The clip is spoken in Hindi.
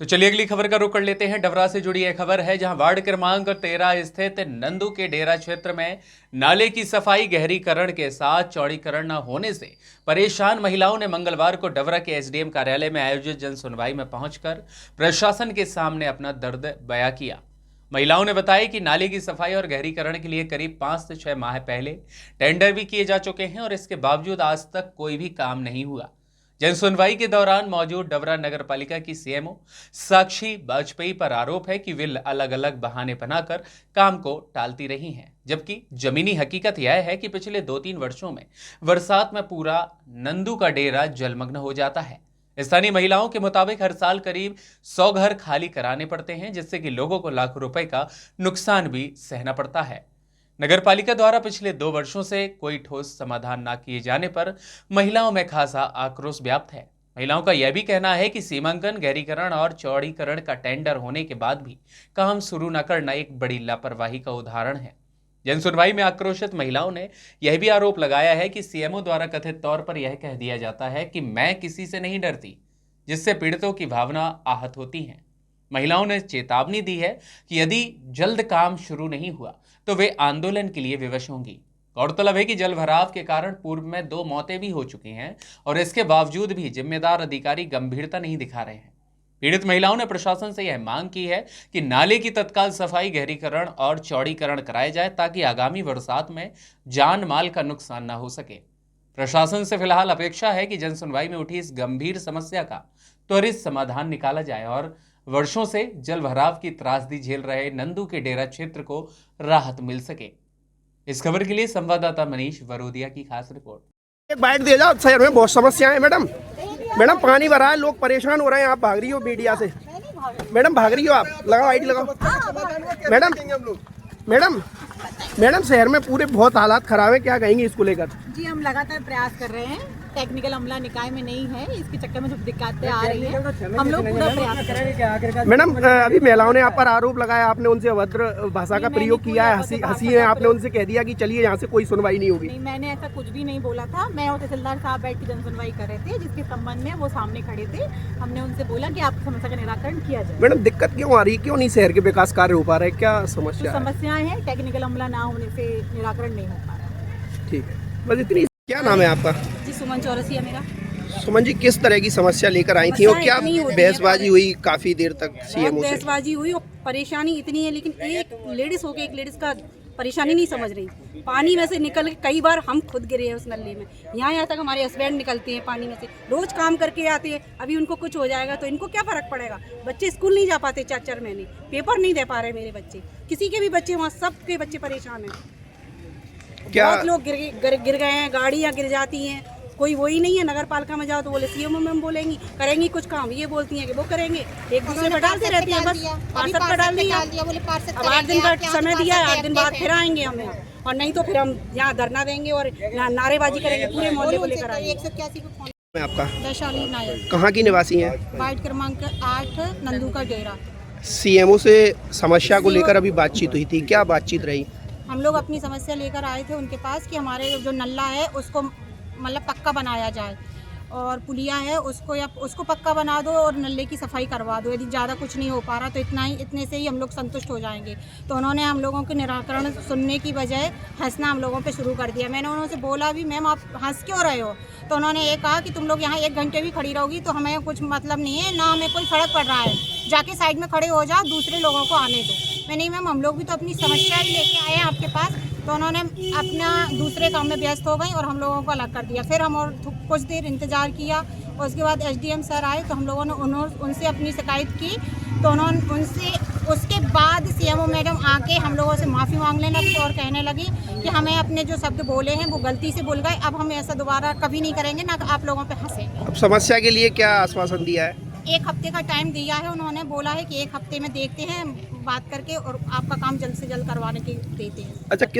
तो चलिए अगली खबर का रुख कर लेते हैं। डवरा से जुड़ी यह खबर है, जहां वार्ड क्रमांक 13 स्थित नंदू के डेरा क्षेत्र में नाले की सफाई गहरीकरण के साथ चौड़ीकरण न होने से परेशान महिलाओं ने मंगलवार को डवरा के एसडीएम कार्यालय में आयोजित जन सुनवाई में पहुंचकर प्रशासन के सामने अपना दर्द बयां किया। महिलाओं ने बताया कि नाले की सफाई और गहरीकरण के लिए करीब 5 से 6 माह पहले टेंडर भी किए जा चुके हैं और इसके बावजूद आज तक कोई भी काम नहीं हुआ। जन सुनवाई के दौरान मौजूद डवरा नगर पालिका की सीएमओ साक्षी वाजपेयी पर आरोप है कि वे अलग अलग बहाने बनाकर काम को टालती रही हैं, जबकि जमीनी हकीकत यह है कि पिछले 2-3 वर्षों में बरसात में पूरा नंदू का डेरा जलमग्न हो जाता है। स्थानीय महिलाओं के मुताबिक हर साल करीब 100 घर खाली कराने पड़ते हैं, जिससे कि लोगों को लाखों रुपए का नुकसान भी सहना पड़ता है। नगर पालिका द्वारा पिछले 2 वर्षों से कोई ठोस समाधान न किए जाने पर महिलाओं में खासा आक्रोश व्याप्त है। महिलाओं का यह भी कहना है कि सीमांकन, गहरीकरण और चौड़ीकरण का टेंडर होने के बाद भी काम शुरू न करना एक बड़ी लापरवाही का उदाहरण है। जन सुनवाई में आक्रोशित महिलाओं ने यह भी आरोप लगाया है कि सीएमओ द्वारा कथित तौर पर यह कह दिया जाता है कि मैं किसी से नहीं डरती, जिससे पीड़ितों की भावना आहत होती है। महिलाओं ने चेतावनी दी है कि यदि जल्द काम शुरू नहीं हुआ तो वे आंदोलन के लिए विवश होंगी। गौरतलब है कि जलभराव के कारण पूर्व में 2 मौतें भी हो चुकी हैं और इसके बावजूद भी जिम्मेदार अधिकारी गंभीरता नहीं दिखा रहे हैं। पीड़ित महिलाओं ने प्रशासन से यह मांग की है कि नाले की तत्काल सफाई, गहरीकरण और चौड़ीकरण कराया जाए ताकि आगामी बरसात में जान माल का नुकसान न हो सके। प्रशासन से फिलहाल अपेक्षा है कि जन सुनवाई में उठी इस गंभीर समस्या का त्वरित समाधान निकाला जाए और वर्षों से जलभराव की त्रासदी झेल रहे नंदू के डेरा क्षेत्र को राहत मिल सके। इस खबर के लिए संवाददाता मनीष वरोदिया की खास रिपोर्ट। एक बाइट दे जाओ, शहर में बहुत समस्या है मैडम। मैडम पानी भरा है, लोग परेशान हो रहे हैं, आप भाग रही हो मीडिया से। मैडम भाग रही हो, आप लगाओ आईडी लगाओ। मैडम शहर में पूरे बहुत हालात खराब है, क्या कहेंगी इसको लेकर? जी हम लगातार प्रयास कर रहे हैं, टेक्निकल अमला निकाय में नहीं है, इसके चक्कर में जो दिक्कतें आ रही हैं हम लोग पूरा प्रयास कर रहे हैं। मैडम अभी महिलाओं ने आप पर आरोप लगाया, आपने उनसे अभद्र भाषा का प्रयोग किया है, हंसी है, आपने उनसे कह दिया कि चलिए यहाँ से कोई सुनवाई नहीं होगी। नहीं, मैंने ऐसा कुछ भी नहीं बोला था। मैं और तहसीलदार साहब बैठ के जन सुनवाई कर रहे थे, जिसके संबंध में वो सामने खड़े थे। हमने उनसे बोला कि आपकी समस्या का निराकरण किया जाए। मैडम दिक्कत क्यों आ रही है, क्यों नहीं शहर के विकास कार्य हो पा रहे, क्या समस्या है? समस्याएं हैं, टेक्निकल अमला ना होने से निराकरण नहीं हो पा रहा। ठीक है, बस इतनी। क्या नाम है आपका? जी सुमन चौरसिया मेरा। सुमन जी, किस तरह की समस्या लेकर आई थी और क्या बहसबाजी हुई काफी देर तक सीएमओ से? बहसबाजी हुई और परेशानी इतनी है, लेकिन एक लेडीज होके एक लेडीज का परेशानी नहीं समझ रही। पानी में से निकल के कई बार हम खुद गिरे हैं उस नली में। यहाँ तक हमारे हस्बैंड निकलते हैं पानी में से, रोज काम करके आते हैं। अभी उनको कुछ हो जाएगा तो इनको क्या फर्क पड़ेगा? बच्चे स्कूल नहीं जा पाते 4-4 महीने, पेपर नहीं दे पा रहे मेरे बच्चे, किसी के भी बच्चे, वहाँ सबके बच्चे परेशान हैं। क्या बहुत लोग गिर गए हैं, गाड़ियाँ गिर जाती हैं। कोई वही नहीं है, नगर पालिका में जाओ तो बोले सीएमओ मैम बोलेंगी करेंगी कुछ काम, ये बोलती हैं कि वो करेंगे, एक दूसरे पे डालते रहती हैं। बस पार्षद पर डाल दिया, अब 8 दिन का समय दिया है, 8 दिन बाद फिर आएंगे हम यहाँ, और नहीं तो फिर हम यहाँ धरना देंगे और नारेबाजी करेंगे, पूरे मोहल्ले को लेकर आएंगे। 181 आपका? वैशाली नायक, कहाँ की निवासी हैं? वार्ड क्रमांक 8 नंदू का डेरा। सीएमओ से समस्या को लेकर अभी बातचीत हुई थी, क्या बातचीत रही? हम लोग अपनी समस्या लेकर आए थे उनके पास कि हमारे जो नल्ला है उसको मतलब पक्का बनाया जाए, और पुलिया है उसको पक्का बना दो और नल्ले की सफाई करवा दो। यदि ज़्यादा कुछ नहीं हो पा रहा तो इतने से ही हम लोग संतुष्ट हो जाएंगे। तो उन्होंने हम लोगों के निराकरण सुनने की बजाय हंसना हम लोगों पे शुरू कर दिया। मैंने उन्होंने बोला भी मैम आप हंस क्यों रहे हो? तो उन्होंने ये कहा कि तुम लोग यहाँ 1 घंटे भी खड़ी रहोगी तो हमें कुछ मतलब नहीं है, ना हमें कोई फर्क पड़ रहा है, जाके साइड में खड़े हो जाओ, दूसरे लोगों को आने दो। मैं नहीं मैम, हम लोग भी तो अपनी समस्या ही लेके आए हैं आपके पास। तो उन्होंने अपना दूसरे काम में व्यस्त हो गई और हम लोगों को अलग कर दिया। फिर हम और कुछ देर इंतज़ार किया, और उसके बाद एसडीएम सर आए तो हम लोगों ने उनसे अपनी शिकायत की। तो उन्होंने उसके बाद सीएमओ मैडम आके हम लोगों से माफ़ी मांगने लगी और कहने लगी कि हमें अपने जो शब्द बोले हैं वो गलती से बोल गए, अब हम ऐसा दोबारा कभी नहीं करेंगे, ना आप लोगों पे हंसेंगे। अब समस्या के लिए क्या आश्वासन दिया है? 1 हफ्ते का टाइम दिया है उन्होंने, बोला है कि 1 हफ्ते में देखते हैं बात करके और आपका काम जल्द से जल्द करवाने के देते हैं। अच्छा, किस